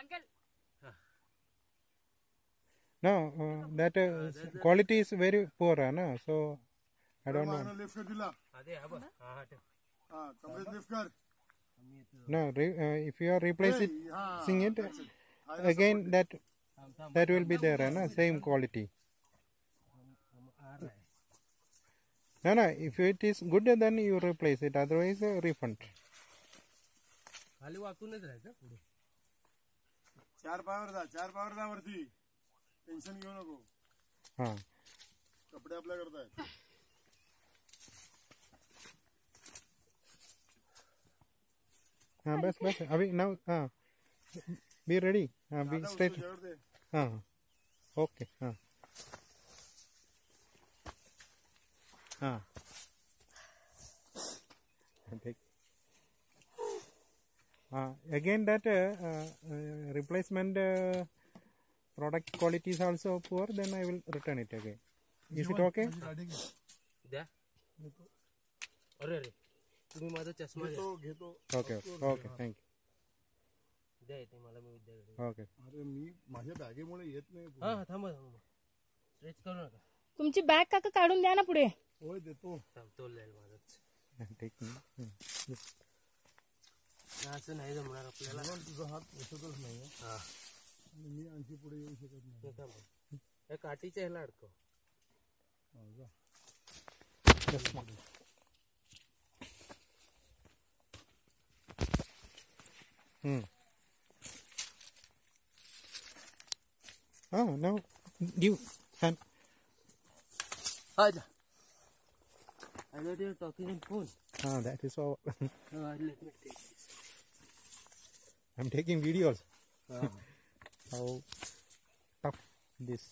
Uncle. No, that quality is very poor, no? So I don't know. No, if you are replacing it again, that will be there, no? Same quality. No, no. If it is good, then you replace it. Otherwise, refund. खाली वाकूनच राहायचं पुढे 4 power जा वरती tension घेऊ नको हां कपडे आपल्या करताय हां बस अभी नाउ हां बी रेडी हां बी स्ट्रेट हां ओके हां हां again that replacement product quality is also poor, then I will return it again. Is it okay? द्या अरे अरे तुम्ही माझा चष्मा घेतो Okay, okay, thank you. द्या येते मला मी विद्याकडे Okay. अरे मी माझ्या बॅगेमुळे येत नाही हां थांबा स्ट्रेच करू नका तुमची बॅग काका काढून द्या ना पुढे होय देतो तोल जाईल माझाच असं नाही जमणार आपल्याला तुझा हात बसतच नाही हां मी आणखी पुढे येऊ शकत नाही या काठीच्या ह्याला अडकव Oh no, give and आजा I thought you were talking on phone. that is all. Let me take this. I'm taking videos. How tough this.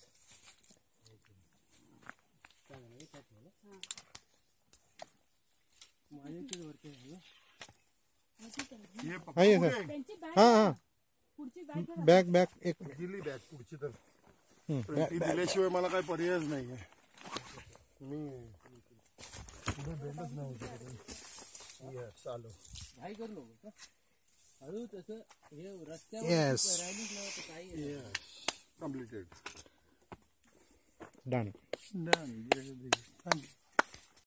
Bag एक दिली बॅग पुढची तर दिल्याशिवाय मला काही पर्यायच नाही मी चालू काय करू नको हळू तसं हे रस्त्यावर completed done. Thank you.